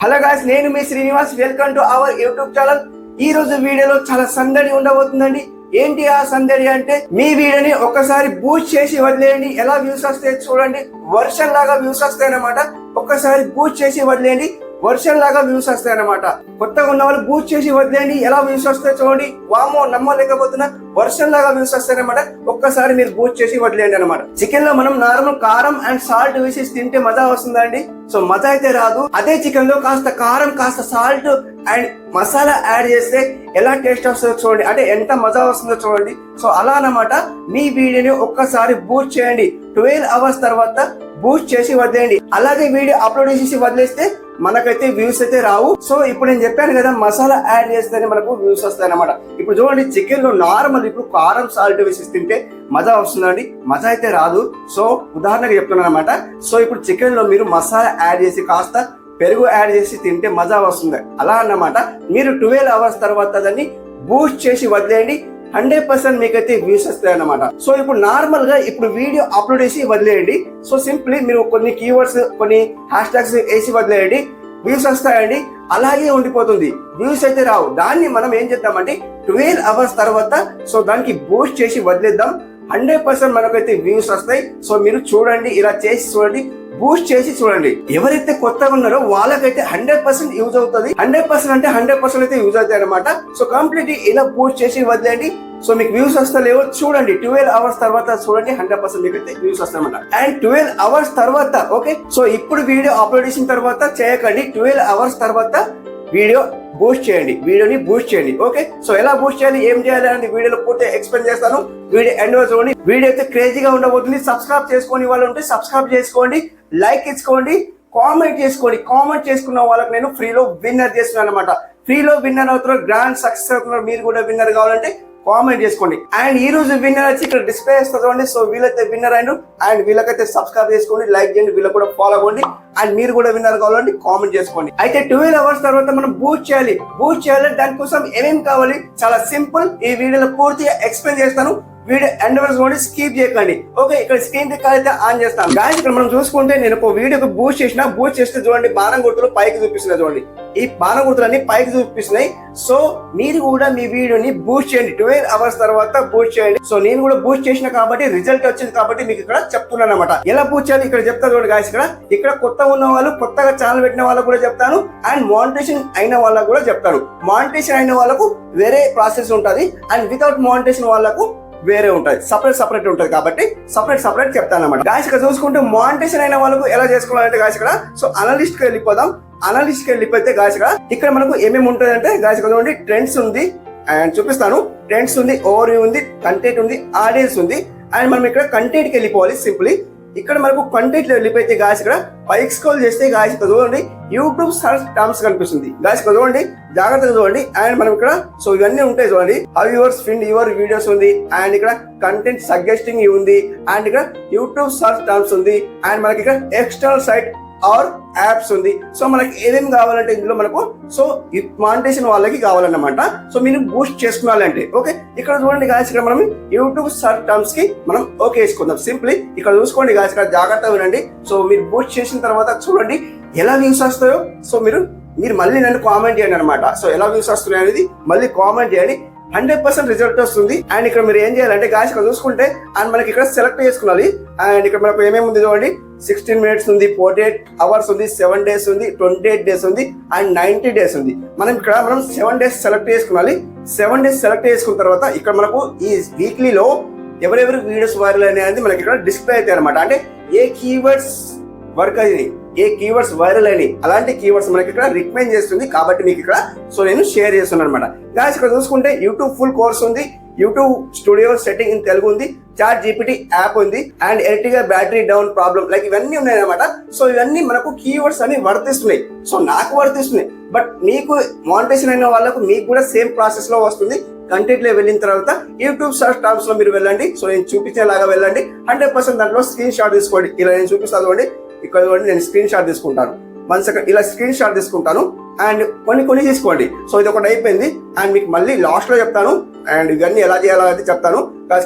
Hello guys, నేను మీ Srinivas. Welcome to our YouTube channel. ఈ రోజు వీడియోలో చాలా సందడి ఉండబోతుందండి. ఏంటి ఆ సందడి అంటే, మీ వీడియోని ఒక్కసారి బూస్ట్ చేసి వదిలేయండి. ఎలా వ్యూస్ వస్తాయి చూడండి. వర్షం లాగా వ్యూస్ వస్తాయి అన్నమాట. ఒక్కసారి బూస్ట్ చేసి వదిలేయండి, వర్షం లాగా వ్యూస్ వస్తాయి అన్నమాట. కొత్తగా ఉన్న వాళ్ళు బూస్ట్ చేసి వదిలేయండి, ఎలా వ్యూస్ వస్తాయి చూడండి. వామో, నమ్మలేకపోతున్నా, వర్షం లాగా వ్యూస్ వస్తాయి అన్నమాట. ఒక్కసారి మీరు బూస్ట్ చేసి వదిలేయండి అనమాట. చికెన్ లో మనం నార్మల్ కారం అండ్ సాల్ట్ వేసి తింటే మజా వస్తుందండి. సో మజా అయితే రాదు. అదే చికెన్ లో కాస్త కారం, కాస్త సాల్ట్ అండ్ మసాలా యాడ్ చేస్తే ఎలా టేస్ట్ వస్తుందో చూడండి. అంటే ఎంత మజా వస్తుందో చూడండి. సో అలా అన్నమాట. మీ వీడియోని ఒక్కసారి బూస్ట్ చేయండి. 12 hours తర్వాత బూస్ట్ చేసి వదిలేయండి. అలాగే వీడియో అప్లోడ్ చేసి వదిలేస్తే మనకైతే వ్యూస్ అయితే రావు. సో ఇప్పుడు నేను చెప్పాను కదా, మసాలా యాడ్ చేస్తేనే మనకు వ్యూస్ వస్తాయి అన్నమాట. ఇప్పుడు చూడండి, చికెన్ లో నార్మల్ ఇప్పుడు కారం సాల్ట్ వేసి తింటే మజా వస్తుందండి, మజా అయితే రాదు. సో ఉదాహరణగా చెప్తున్నాను అనమాట. సో ఇప్పుడు చికెన్ లో మీరు మసాలా యాడ్ చేసి కాస్త పెరుగు యాడ్ చేసి తింటే మజా వస్తుంది. అలా అన్నమాట. మీరు 12 hours తర్వాత దాన్ని బూస్ట్ చేసి వదిలేయండి. 100% మీకైతే వ్యూస్ వస్తాయి అన్నమాట. సో ఇప్పుడు నార్మల్ గా ఇప్పుడు వీడియో అప్లోడ్ చేసి వదిలేయండి. సో సింప్లీ మీరు కొన్ని కీవర్డ్స్, కొన్ని హ్యాష్ ట్యాగ్స్ వేసి వదిలేయండి, వ్యూస్ వస్తాయండి. అలాగే ఉండిపోతుంది, వ్యూస్ అయితే రావు. దాన్ని మనం ఏం చేద్దామంటే 12 hours తర్వాత సో దానికి బూస్ట్ చేసి వదిలేద్దాం. 100% మనకైతే వ్యూస్ వస్తాయి. సో మీరు చూడండి, ఇలా చేసి చూడండి, బూస్ట్ చేసి చూడండి. ఎవరైతే కొత్తగా ఉన్నారో వాళ్ళకైతే 100% యూజ్ అవుతుంది. 100% అంటే 100% అయితే యూజ్ అవుతాయి అనమాట. సో కంప్లీట్ ఇలా బూస్ట్ చేసి వదిలేండి. సో మీకు వ్యూస్ వస్తలేవో చూడండి, 12 hours తర్వాత చూడండి, 100% మీకు అయితే వ్యూస్ వస్తాయన్నమాట. అండ్ 12 hours తర్వాత ఓకే. సో ఇప్పుడు వీడియో అప్లోడ్ చేసిన తర్వాత చేయకండి. 12 hours తర్వాత వీడియో బూస్ట్ చేయండి, వీడియోని బూస్ట్ చేయండి. ఓకే. సో ఎలా బూస్ట్ చేయాలి, ఏం చేయాలి అనేది వీడియోలో పూర్తిగా ఎక్స్ప్లెయిన్ చేస్తాను. వీడియో ఎండ్ వరకు చూడండి. వీడియో అయితే క్రేజీగా ఉండబోతుంది. సబ్స్క్రైబ్ చేసుకునే వాళ్ళు ఉంటే సబ్స్క్రైబ్ చేసుకోండి, లైక్ ఇచ్చుకోండి, కామెంట్ చేసుకోండి. కామెంట్ చేసుకున్న వాళ్ళకి నేను ఫ్రీలో విన్నర్ చేస్తున్నాను అనమాట. ఫ్రీలో విన్నర్ అవుతున్నారు, గ్రాండ్ సక్సెస్ అవుతున్నారు. మీరు కూడా విన్నర్ కావాలంటే కామెంట్ చేసుకోండి. అండ్ ఈ రోజు విన్నర్ వచ్చి ఇక్కడ డిస్ప్లే చేస్తుంది. సో వీళ్ళైతే విన్నర్ అయిన అండ్ వీళ్ళకైతే సబ్స్క్రైబ్ చేసుకోండి, లైక్ చేయండి, వీళ్ళకి కూడా ఫాలో అవ్వండి. అండ్ మీరు కూడా విన్నర్ కావాలంటే కామెంట్ చేసుకోండి. అయితే 12 hours తర్వాత మనం బూస్ట్ చేయాలి. బూస్ట్ చేయాలి, దానికోసం ఏమేమి కావాలి చాలా సింపుల్. ఈ వీడియోలో పూర్తిగా ఎక్స్ప్లెయిన్ చేస్తాను. వీడియో ఎండ్ వరకు చూడండి, స్కిప్ చేయకండి. ఓకే. ఇక్కడ స్క్రీన్ రికార్డ్ అయితే ఆన్ చేస్తాను. గాయ్స్, ఇక్కడ మనం చూసుకుంటే నేను ఒక వీడియోకి బూస్ట్ చేస్తే చూడండి, బాణం గుర్తులు పైకి చూపిస్తున్నాయి. చూడండి, ఈ బాణం గుర్తులన్నీ పైకి చూపిస్తున్నాయి. సో మీరు కూడా మీ వీడియోని బూస్ట్ చేయండి. 12 hours తర్వాత బూస్ట్ చేయండి. సో నేను కూడా బూస్ట్ చేసిన కాబట్టి రిజల్ట్ వచ్చింది కాబట్టి మీకు ఇక్కడ చెప్తున్నాను అనమాట. ఎలా బూస్ట్ చేయాలి ఇక్కడ చెప్తా చూడండి గాయ్స్. ఇక్కడ కొత్త ఉన్న వాళ్ళు, కొత్తగా ఛానల్ పెట్టిన వాళ్ళకు కూడా చెప్తాను. అండ్ మానిటైజేషన్ అయిన వాళ్ళకు కూడా చెప్తాను. మానిటైజేషన్ అయిన వాళ్ళకు వేరే ప్రాసెస్ ఉంటుంది, అండ్ వితౌట్ మానిటైజేషన్ వాళ్ళకు వేరే ఉంటుంది. సపరేట్ ఉంటుంది కాబట్టి సపరేట్ చెప్తాను అనమాట. గాయ్స్, ఇక్కడ చూసుకుంటే మానిటైజేషన్ అయిన వాళ్ళకు ఎలా చేసుకోవాలంటే గాయ్స్ ఇక్కడ సో అనలిస్ట్ కి వెళ్ళిపోదాం. అనలిస్ట్ కి వెళ్ళిపోతే గాయ్స్ ఇక్కడ మనకు ఏమేమి ఉంటుంది అంటే గాయ్స్ ఇక్కడ చూడండి, ట్రెండ్స్ ఉంది అండ్ చూపిస్తాను. ట్రెండ్స్ ఉంది, ఓవర్ వ్యూ ఉంది, కంటెంట్ ఉంది, ఆడియన్స్ ఉంది. అండ్ మనం ఇక్కడ కంటెంట్ కి వెళ్ళిపోవాలి. సింప్లీ ఇక్కడ మనకు కంటెంట్ లో వెళ్ళిపోతే గాయ్స్ ఇక్కడ పైకి స్క్రోల్ చేస్తే గాయ్స్ ఇక్కడ చూడండి, యూట్యూబ్ సర్చ్ టర్మ్స్ కనిపిస్తుంది. గాయ్స్ ఇక్కడ చూడండి, జాగ్రత్తగా చూడండి. అండ్ మనం ఇక్కడ సో ఇవన్నీ ఉంటాయి చూడండి. హౌ యువర్స్ ఫిండ్ యువర్ వీడియోస్ ఉంది. అండ్ ఇక్కడ కంటెంట్ సజెస్టింగ్ ఉంది. అండ్ ఇక్కడ యూట్యూబ్ సర్చ్ టర్మ్స్ ఉంది. అండ్ మనకి ఇక్కడ ఎక్స్టర్నల్ సైట్ ఆర్ యాప్స్ ఉంది. సో మనకి ఏమేమి కావాలంటే ఇందులో మనకు సో మానిటైజేషన్ వాళ్ళకి కావాలన్నమాట. సో మీరు బూస్ట్ చేసుకోవాలంటే ఓకే. ఇక్కడ చూడండి గాయ్స్, ఇక్కడ మనం యూట్యూబ్ సర్చ్ టర్మ్స్ కి మనం ఓకే వేసుకుందాం. సింప్లీ ఇక్కడ చూసుకోండి గాయ్స్, ఇక్కడ జాగ్రత్తగా వినండి. సో మీరు బూస్ట్ చేసిన తర్వాత చూడండి ఎలా వ్యూస్ వస్తాయో. సో మీరు మళ్ళీ నన్ను కామెంట్ చేయండి అనమాట. సో ఎలా వ్యూస్ వస్తున్నాయి అనేది మళ్ళీ కామెంట్ చేయండి. 100% రిజల్ట్ వస్తుంది. అండ్ ఇక్కడ మీరు ఏం చేయాలంటే గాయ్స్ ఇక్కడ చూసుకుంటే అండ్ మనకి ఇక్కడ సెలెక్ట్ చేసుకోవాలి. అండ్ ఇక్కడ మనకు ఏమేమి ఉంది చూడండి, 16 minutes ఉంది, 48 hours ఉంది, 7 days ఉంది, 28 days ఉంది, అండ్ 90 days ఉంది. మనం 7 days సెలెక్ట్ చేసుకోవాలి. 7 days సెలెక్ట్ చేసుకున్న తర్వాత ఇక్కడ మనకు ఈ వీక్లీలో ఎవరెవరి వీడియోస్ వైరల్ అనేది మనకి ఇక్కడ డిస్ప్లే అవుతాయి అనమాట. అంటే ఏ కీవర్డ్స్ వర్క్ అయ్యి, ఏ కీవర్డ్స్ వైరల్ అయినాయి, అలాంటి కీవర్డ్స్ మనకి ఇక్కడ రికమెండ్ చేస్తుంది. కాబట్టి మీకు ఇక్కడ సో నేను షేర్ చేస్తున్నాను అనమాట. గాయ్స్ ఇక్కడ చూసుకుంటే యూట్యూబ్ ఫుల్ కోర్స్ ఉంది, YouTube studio setting in Telugu ఉంది, చాట్ జీపీటీ యాప్ ఉంది, and Ertiga battery down problem like ఇవన్నీ ఉన్నాయి అనమాట. సో ఇవన్నీ మనకు కీవర్డ్స్ అని వర్తిస్తున్నాయి. సో నాకు వర్తిస్తున్నాయి, బట్ మీకు మానిటైజేషన్ అయిన వాళ్ళకు మీకు కూడా సేమ్ ప్రాసెస్ లో వస్తుంది. కంటెంట్ లో వెళ్ళిన తర్వాత యూట్యూబ్ సర్చ్ టర్మ్స్ లో మీరు వెళ్ళండి. సో నేను చూపించేలాగా వెళ్ళండి. 100% దాంట్లో స్క్రీన్ షాట్ తీసుకోండి. ఇలా నేను చూపిస్తాను చూడండి. ఇక్కడ చూడండి, నేను స్క్రీన్ షాట్ తీసుకుంటాను. 1 second ఇలా స్క్రీన్ షాట్ తీసుకుంటాను. అండ్ కొన్ని తీసుకోండి. సో ఇది ఒకటి అయిపోయింది. అండ్ మీకు మళ్ళీ లాస్ట్ లో చెప్తాను. అండ్ ఇవన్నీ ఎలా చేయాలో అయితే చెప్తాను.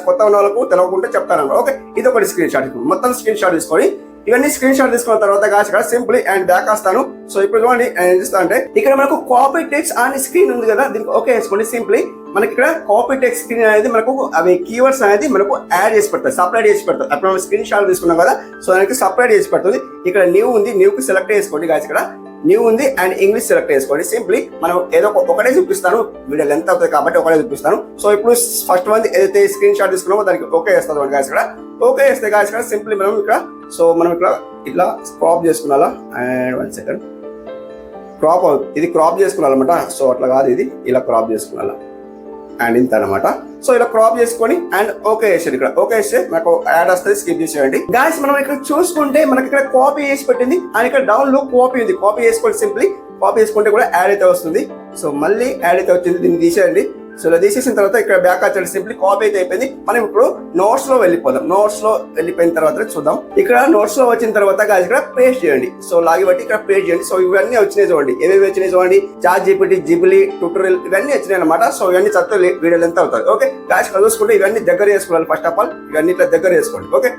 కొత్త ఉన్న వాళ్ళకు తెలవకుంటే చెప్తాను. ఓకే, ఇది ఒకటి స్క్రీన్ షాట్. మొత్తం స్క్రీన్ షాట్ తీసుకొని ఇవన్నీ స్క్రీన్ షాట్ తీసుకున్న తర్వాత గాయస్ ఇక్కడ సింపుల్ అండ్ బ్యాక్ వస్తాను. సో ఇప్పుడు చూడండి ఏం చేస్తా అంటే ఇక్కడ మనకు కాపీ టెక్స్ట్ ఆన్ స్క్రీన్ ఉంది కదా, దీనికి ఓకే వేసుకోండి. సింప్లీ మనకి ఇక్కడ కాపీ టెక్స్ట్ స్క్రీన్ అనేది మనకు అవి కీవర్డ్స్ అనేది మనకు యాడ్ చేసి పెడతాయి, సపరేట్ చేసి పెడతాయి. అప్పుడు మనం స్క్రీన్ షాట్ తీసుకున్నాం కదా, సో దానికి సపరేట్ చేసి పెడుతుంది. ఇక్కడ న్యూ ఉంది, న్యూకి సెలెక్ట్ చేసుకోండి గాయస్. ఇక్కడ న్యూ ఉంది అండ్ ఇంగ్లీష్ సెలెక్ట్ చేసుకోండి. సింప్లీ మనం ఏదో ఒకటే చూపిస్తాను, వీడియో లెంత్ అవుతుంది కాబట్టి ఒకటే చూపిస్తాను. సో ఇప్పుడు ఫస్ట్ వన్ ఏదైతే స్క్రీన్ షాట్ తీసుకున్నామో దానికి ఓకే వేస్తాం గాయస్. ఇక్కడ ఓకే వేస్తే గాయస్ ఇక్కడ సింప్లీ మనం ఇక్కడ మనం ఇక్కడ ఇట్లా క్రాప్ చేసుకున్నాలా అండ్ 1 సెకండ్ క్రాప్ ఇది క్రాప్ చేసుకున్నాలన్నమాట. సో అట్లా కాదు, ఇది ఇలా క్రాప్ చేసుకున్నాలా అండ్ ఇంత అనమాట. సో ఇలా క్రాప్ చేసుకొని అండ్ ఓకే చేసేది. ఇక్కడ ఓకే చేస్తే మనకు యాడ్ వస్తుంది, స్కిప్ చేసేయండి గాయస్. మనం ఇక్కడ చూసుకుంటే మనకి ఇక్కడ కాపీ చేసి పెట్టింది అండ్ ఇక్కడ డౌన్ లో కాపీ ఉంది, కాపీ చేసుకోండి. సింప్లీ కాపీ చేసుకుంటే కూడా యాడ్ అయితే వస్తుంది. సో మళ్ళీ యాడ్ అయితే వచ్చింది, దీన్ని తీసేయండి. సో ఇలా తీసేసిన తర్వాత ఇక్కడ బ్యాక్ వచ్చేది సింప్లీ కాపీ అయితే అయిపోయింది. మనం ఇప్పుడు నోట్స్ లో వెళ్ళిపోదాం. నోట్స్ లో వెళ్ళిపోయిన తర్వాత చూద్దాం. ఇక్కడ నోట్స్ లో వచ్చిన తర్వాత గాయస్ ఇక్కడ పేస్ట్ చేయండి. సో లాగి బట్టి ఇక్కడ పేస్ట్ చేయండి. సో ఇవన్నీ వచ్చినాయి చూడండి, ఏవేవి వచ్చినాయి చూడండి. చాట్ జీపీటీ, జిబిలీ, ట్యూటోరియల్ ఇవన్నీ వచ్చినాయి అనమాట. సో ఇవన్నీ చదువు వీడియోలు ఎంత అవుతుంది. ఓకే గాయస్ ఇక్కడ చూసుకుంటే ఇవన్నీ దగ్గర చేసుకోవాలి. ఫస్ట్ ఆఫ్ ఆల్ ఇవన్నీ ఇట్లా దగ్గర చేసుకోండి. ఓకే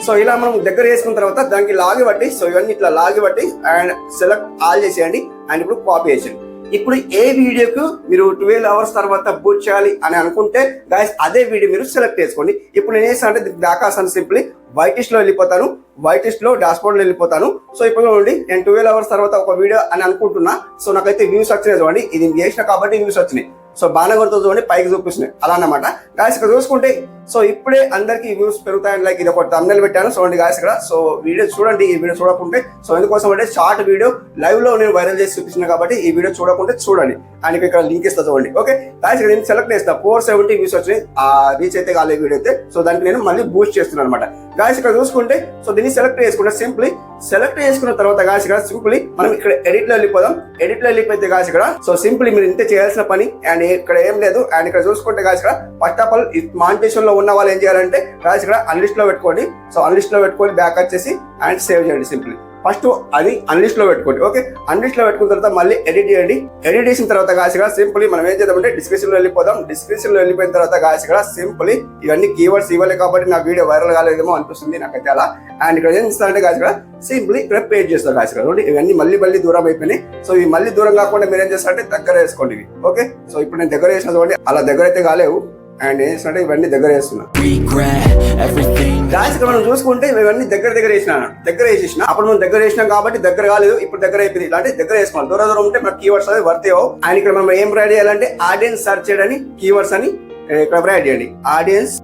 సో ఇలా మనం దగ్గర చేసుకున్న తర్వాత దానికి లాగి బట్టి సో ఇవన్నీ ఇట్లా లాగి బట్టి అండ్ సెలెక్ట్ ఆల్ చేసేయండి అండ్ ఇప్పుడు కాపీ చేసేయండి. ఇప్పుడు ఏ వీడియోకు మీరు 12 hours తర్వాత బూట్ చేయాలి అని అనుకుంటే గైస్ అదే వీడియో మీరు సెలెక్ట్ చేసుకోండి. ఇప్పుడు నేను చేస్తాను అంటే దాకాసాను సింప్లీ వైట్ లిస్ట్ లో వెళ్ళిపోతాను, వైట్ లిస్ట్ లో డాష్ బోర్డ్ లో వెళ్ళిపోతాను. సో ఇప్పుడు చూడండి నేను 12 hours తర్వాత ఒక వీడియో అని అనుకుంటున్నా. సో నాకైతే వ్యూస్ వచ్చినాయి చూడండి, ఇది చేసిన కాబట్టి వ్యూస్ వచ్చినాయి. సో బాగా కొడుతుంది చూడండి, పైకి చూపిస్తున్నాయి అలా అన్నమాట గాయస్. ఇక్కడ చూసుకుంటే సో ఇప్పుడే అందరికి వ్యూస్ పెరుగుతాయని లైక్ ఇది ఒక థంబ్నెయిల్ పెట్టాను చూడండి గాయస్ ఇక్కడ. సో వీడియో చూడండి, ఈ వీడియో చూడకుంటే సో ఎందుకోసం అంటే షార్ట్ వీడియో లైవ్ లో నేను వైరల్ చేసి చూపించిన కాబట్టి ఈ వీడియో చూడకుంటే చూడండి అండ్ ఇక్కడ లింక్ ఇస్తా చూడండి. ఓకే గాయస్ ఇక్కడ నేను సెలెక్ట్ చేస్తా 470 వ్యూస్ వచ్చినాయి, ఆ రీచ్ అయితే కాలేదు వీడియో అయితే. సో దానికి నేను మళ్ళీ బూస్ట్ చేస్తున్నాను అనమాట గాయస్. ఇక్కడ చూసుకుంటే సో దీన్ని సెలెక్ట్ చేసుకుంటే సింప్లీ సెలెక్ట్ చేసుకున్న తర్వాత గాయస్ ఇక్కడ సింప్లీ మనం ఇక్కడ ఎడిట్ లో వెళ్ళిపోదాం. ఎడిట్ లో వెళ్ళిపోతే గాయస్ ఇక్కడ సో సింప్లీ మీరు ఇంతే చేయాల్సిన పని అండ్ ఇక్కడ ఏం లేదు. అండ్ ఇక్కడ చూసుకుంటే గాయస్ ఇక్కడ ఫస్ట్ ఆఫ్ ఆల్ మానిటేషన్ లో ఉన్న వాళ్ళు ఏం చేయాలంటే గాయస్ ఇక్కడ అన్లిస్ట్ లో పెట్టుకోండి. సో అన్లిస్ట్ లో పెట్టుకొని బ్యాక్ వచ్చేసి అండ్ సేవ్ చేయండి. సింప్లీ ఫస్ట్ అది అన్లిస్ట్ లో పెట్టుకోండి. ఓకే అన్లిస్ట్ లో పెట్టుకున్న తర్వాత మళ్ళీ ఎడిట్ చేయండి. ఎడిట్ చేసిన తర్వాత గాయస్ ఇక్కడ సింప్లీ మనం ఏం చేద్దామంటే డిస్క్రిప్షన్ లో వెళ్ళిపోదాం. డిస్క్రిప్షన్ లో వెళ్ళిపోయిన తర్వాత గాయస్ ఇక్కడ సింప్లీ ఇవన్నీ కీవర్డ్స్ ఇవ్వలే కాబట్టి నా వీడియో వైరల్ కాలేదేమో అనిపిస్తుంది నాకైతే అలా. అండ్ ఇక్కడ ఏం చేస్తానంటే గాయస్ ఇక్కడ సింప్లీ ఇక్కడ పేస్ట్ చేస్తారు గాయస్ ఇక్కడ. ఇవన్నీ మళ్ళీ దూరం అయిపోయినాయి. సో ఇవి మళ్ళీ దూరం కాకుండా మీరు ఏం చేస్తారంటే దగ్గర వేసుకోండి ఇవి. ఓకే సో ఇప్పుడు నేను దగ్గర వేసిన చూడండి, అలా దగ్గర అయితే కాలేవు అండ్ ఏం చేస్తున్నట్టే ఇవన్నీ దగ్గర వేస్తున్నా గాయస్. ఇక్కడ మనం చూసుకుంటే ఇవన్నీ దగ్గర వేసేసిన అప్పుడు మనం దగ్గర వేసినాం కాబట్టి దగ్గర కాలేదు, ఇప్పుడు దగ్గర అయిపోయింది. ఇలాంటి దగ్గర వేసుకోవాలి. దూరం ఉంటే మనకి కీవర్డ్స్ అనేది వర్త్ అవ్వవు. అండ్ ఇక్కడ మనం ఏం రైడ్ చేయాలంటే ఆడియన్స్ సర్చ్ చేయడానికి కీవర్డ్స్ అని ఇక్కడ రైడ్ చేయండి. ఆడియన్స్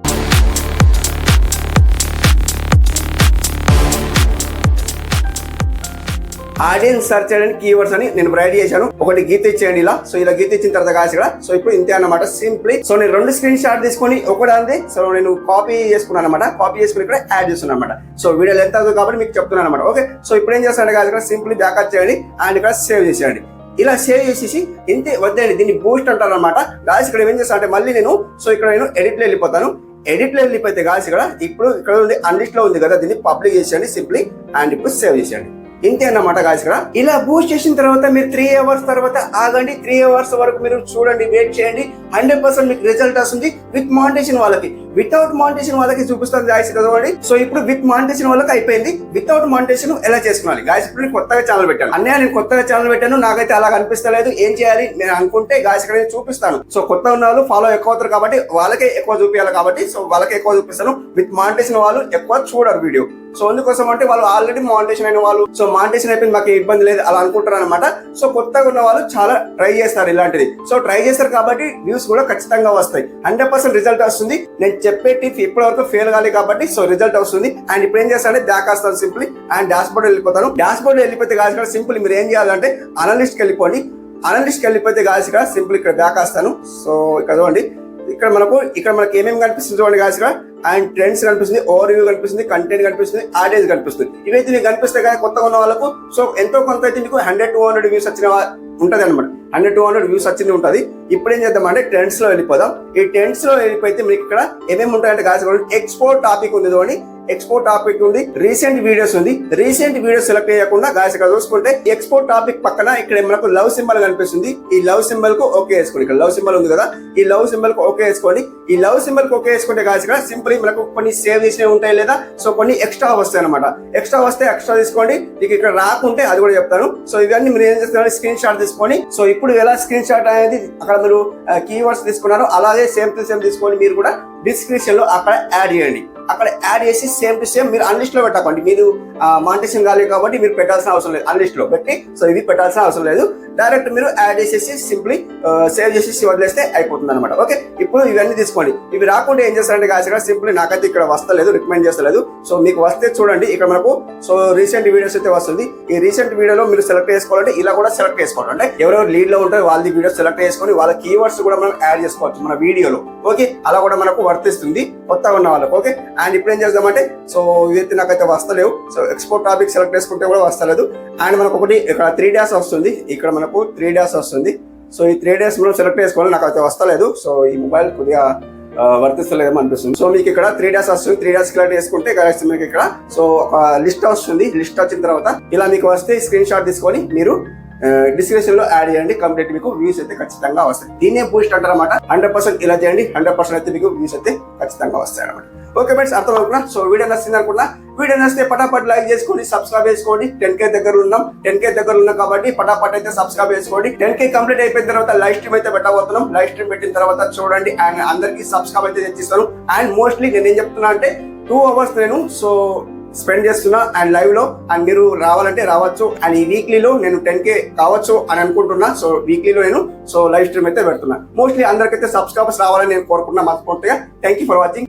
సర్చ్ చేయడానికి కీవర్డ్స్ అని నేను రైడ్ చేశాను. ఒకటి గీత ఇచ్చేయండి ఇలా. సో ఇలా గీత ఇచ్చిన తర్వాత గాయస్ ఇక్కడ సో ఇప్పుడు ఇంతే అన్నమాట సింప్లీ. సో నేను 2 స్క్రీన్ షాట్ తీసుకొని ఒకటి అంతే. సో నేను కాపీ చేసుకున్నాను అనమాట. కాపీ చేసుకుని ఇక్కడ యాడ్ చేస్తున్నాను అనమాట. సో వీడియో లెంత్ అవుతుంది కాబట్టి మీకు చెప్తున్నాను అనమాట. ఓకే సో ఇప్పుడు ఏం చేస్తాను గాయస్ ఇక్కడ సింప్లీ బ్యాకప్ చేయండి అండ్ ఇక్కడ సేవ్ చేసేయండి. ఇలా సేవ్ చేసేసి ఇంతే వద్దండి, దీన్ని బూస్ట్ అంటారు అనమాట గాయస్. ఇక్కడ ఏం చేస్తాను అంటే మళ్ళీ నేను సో ఇక్కడ నేను ఎడిట్ లో వెళ్ళిపోతాను. ఎడిట్ లో వెళ్ళిపోతే గాయస్ ఇక్కడ ఇప్పుడు ఇక్కడ ఉంది అన్లిస్ట్ లో ఉంది కదా, దీన్ని పబ్లిక్ చేసేయండి సింప్లీ అండ్ ఇప్పుడు సేవ్ చేసేయండి. ఇంతే అన్నమాట గాయస్ ఇక్కడ. ఇలా బూస్ట్ చేసిన తర్వాత మీరు 3 hours తర్వాత ఆగండి. 3 hours వరకు మీరు చూడండి, వెయిట్ చేయండి. 100% మీకు రిజల్ట్ వస్తుంది. విత్ మానిటేషన్ వాళ్ళకి, వితౌట్ మానిటేషన్ వాళ్ళకి చూపిస్తాను గాయస్ కదండి. సో ఇప్పుడు విత్ మానిటేషన్ వాళ్ళకి అయిపోయింది. వితౌట్ మానిటేషన్ ఎలా చేసుకోవాలి గాయస్. ఇప్పుడు నేను కొత్తగా ఛానల్ పెట్టాను అన్నయ్య, నేను కొత్తగా ఛానల్ పెట్టాను, నాకైతే అలా కనిపిస్తలేదు, ఏం చేయాలి నేను అనుకుంటే గాయస్ ఇక్కడ నేను చూపిస్తాను. సో కొత్త ఉన్న వాళ్ళు ఫాలో ఎక్కువ అవుతారు కాబట్టి వాళ్ళకే ఎక్కువ చూపించాలి కాబట్టి సో వాళ్ళకే ఎక్కువ చూపిస్తాను. విత్ మానిటేషన్ వాళ్ళు ఎక్కువ చూడరు వీడియో. సో అందుకోసం అంటే వాళ్ళు ఆల్రెడీ మానిటేషన్ అయిన వాళ్ళు సో మానిటేషన్ అయిపోయింది మాకు ఇబ్బంది లేదు అలా అనుకుంటారు అనమాట. సో కొత్తగా ఉన్న వాళ్ళు చాలా ట్రై చేస్తారు ఇలాంటిది. సో ట్రై చేస్తారు కాబట్టి వ్యూస్ కూడా ఖచ్చితంగా వస్తాయి. 100% రిజల్ట్ వస్తుంది. నేను చెప్పే టిప్ ఇప్పటి వరకు ఫెయిల్ కాలేదు కాబట్టి సో రిజల్ట్ వస్తుంది. అండ్ ఇప్పుడు ఏం చేస్తానంటే బ్యాక్ వస్తాను సింప్లీ అండ్ డాష్ బోర్డ్ వెళ్ళిపోతాను. డాష్ బోర్డ్ వెళ్ళిపోతే గాయస్ ఇక్కడ సింపుల్ మీరు ఏం చేయాలంటే అనలిస్ట్ కి వెళ్ళిపోండి. అనలిస్ట్ కి వెళ్ళిపోతే గాయస్ ఇక్కడ సింపుల్ ఇక్కడ బ్యాక్ వస్తాను. సో ఇక్కడ చూడండి, ఇక్కడ మనకి ఏమేమి కనిపిస్తుంది చూడండి గాయస్ ఇక్కడ. అండ్ ట్రెండ్స్ కనిపిస్తుంది, ఓవర్ వ్యూ కనిపిస్తుంది, కంటెంట్ కనిపిస్తుంది, ఆడియన్స్ కనిపిస్తుంది. ఇవైతే మీకు కనిపిస్తాయి కదా కొత్తగా ఉన్న వాళ్ళకు. సో ఎంతో కొంత అయితే మీకు 100-200 వ్యూస్ వచ్చిన ఉంటది అనమాట. 100-200 వ్యూస్ వచ్చింది ఉంటుంది. ఇప్పుడు ఏం చేద్దాం అంటే ట్రెండ్స్ లో వెళ్ళిపోదాం. ఈ ట్రెండ్స్ లో వెళ్ళిపోతే మీకు ఇక్కడ ఏమేమి ఉంటాయంటే గాయస్ ఎక్స్పోర్ట్ టాపిక్ ఉంది చూడండి. ఎక్స్పోర్ట్ టాపిక్ ఉంది, రీసెంట్ వీడియోస్ ఉంది. రీసెంట్ వీడియోస్ సెలెక్ట్ చేయకుండా గాయస్ ఇక్కడ చూసుకుంటే ఎక్స్పోర్ట్ టాపిక్ పక్కన ఇక్కడ మనకు లవ్ సింబల్ కనిపిస్తుంది. ఈ లవ్ సింబల్ కు ఓకే వేసుకోండి. ఇక్కడ లవ్ సింబల్ ఉంది కదా, ఈ లవ్ సింబల్ కు ఓకే వేసుకోండి. ఈ లవ్ సింబల్ కు ఓకే వేసుకుంటే గాయస్ ఇక్కడ సింపుల్ మనకు కొన్ని సేవ్ చేసినవి ఉంటాయి లేదా సో కొన్ని ఎక్స్ట్రా వస్తాయి అనమాట. ఎక్స్ట్రా వస్తే ఎక్స్ట్రా తీసుకోండి. మీకు ఇక్కడ రాకుంటే అది కూడా చెప్తాను. సో ఇవన్నీ మీరు ఏం చేస్తున్నారు, స్క్రీన్ షాట్ తీసుకొని సో ఇప్పుడు ఎలా స్క్రీన్ షాట్ అనేది అక్కడ మీరు కీవర్డ్స్ తీసుకున్నారో అలాగే సేమ్ టు సేమ్ తీసుకొని మీరు కూడా డిస్క్రిప్షన్ లో అక్కడ యాడ్ చేయండి. అక్కడ యాడ్ చేసి సేమ్ టు సేమ్ మీరు అన్లిస్ట్ లో పెట్టకండి. మీరు మానిటేషన్ కాలేదు కాబట్టి మీరు పెట్టాల్సిన అవసరం లేదు. అన్లిస్ట్ లో పెట్టి సో ఇవి పెట్టాల్సిన అవసరం లేదు. డైరెక్ట్ మీరు యాడ్ చేసేసి సింప్లీ సేవ్ చేసేసి వదిలేస్తే అయిపోతుంది అనమాట. ఓకే, ఇప్పుడు ఇవన్నీ తీసుకోండి. ఇవి రాకుండా ఏం చేస్తారంటే కాదు సింప్లీ నాకైతే ఇక్కడ వస్తలేదు, రికమెండ్ చేస్తలేదు. సో మీకు వస్తే చూడండి ఇక్కడ మనకు సో రీసెంట్ వీడియోస్ అయితే వస్తుంది. ఈ రీసెంట్ వీడియోలో మీరు సెలెక్ట్ చేసుకోవాలంటే ఇలా కూడా సెలెక్ట్ చేసుకోవాలి. అంటే ఎవరెవరు లీడ్ లో ఉంటారో వాళ్ళ వీడియోస్ సెలెక్ట్ చేసుకొని వాళ్ళ కీవర్డ్స్ కూడా మనం యాడ్ చేసుకోవచ్చు మన వీడియోలో. ఓకే, అలా కూడా మనకు వర్తిస్తుంది కొత్తగా ఉన్న వాళ్ళకి. ఓకే, అండ్ ఇప్పుడు ఏం చేద్దామంటే సో ఇవైతే నాకైతే వస్తలేవు. సో ఎక్స్పోర్ట్ టాపిక్ సెలెక్ట్ చేసుకుంటే కూడా వస్తలేదు. అండ్ మనకు ఒకటి ఇక్కడ 3 days వస్తుంది. ఇక్కడ మనకు 3 days వస్తుంది. సో ఈ 3 days మనం సెలెక్ట్ చేసుకోవాలి. నాకు అయితే వస్తలేదు. సో ఈ మొబైల్ కొద్దిగా వర్తిస్తలేదేమో అనిపిస్తుంది. సో మీకు ఇక్కడ 3 days వస్తుంది. 3 days సెలెక్ట్ చేసుకుంటే మీకు ఇక్కడ సో ఒక లిస్ట్ వస్తుంది. లిస్ట్ వచ్చిన తర్వాత ఇలా మీకు వస్తే స్క్రీన్ షాట్ తీసుకొని మీరు డిస్క్రిప్షన్ లో యాడ్ చేయండి. కంప్లీట్ మీకు వ్యూస్ అయితే ఖచ్చితంగా వస్తాయి. దీన్నే బూస్ట్ అంటారు అనమాట. 100% ఇలా చేయండి. 100% అయితే మీకు వ్యూస్ అయితే ఖచ్చితంగా వస్తాయి అనమాట. ఓకే ఫ్రెండ్స్, అర్థం అనుకున్నా. సో వీడియో నచ్చింది అనుకున్నా. వీడియో నచ్చితే పటాపట్ లైక్ చేసుకోండి, సబ్స్క్రైబ్ చేసుకోండి. 10K దగ్గర ఉన్నాం. 10K దగ్గర ఉన్నాం కాబట్టి పటాపట్ అయితే సబ్స్క్రైబ్ చేసుకోండి. 10K కంప్లీట్ అయిపోయిన తర్వాత లైవ్ స్ట్రీమ్ అయితే పెట్టబోతున్నాం. లైవ్ స్ట్రీమ్ పెట్టిన తర్వాత చూడండి అండ్ అందరికి సబ్స్క్రైబ్ అయితే తెచ్చిస్తాను. అండ్ మోస్ట్లీ నేను ఏం చెప్తున్నా అంటే 2 hours నేను సో స్పెండ్ చేస్తున్నా అండ్ లైవ్ లో. అండ్ మీరు రావాలంటే రావచ్చు. అండ్ ఈ వీక్లీలో నేను 10K కావచ్చు అని అనుకుంటున్నా. సో వీక్లీలో నేను సో లైవ్ స్ట్రీమ్ అయితే పెడుతున్నా. మోస్ట్లీ అందరికైతే సబ్స్క్రైబర్స్ రావాలని నేను కోరుకున్నా మనస్ఫూర్తిగా. Thank you for watching.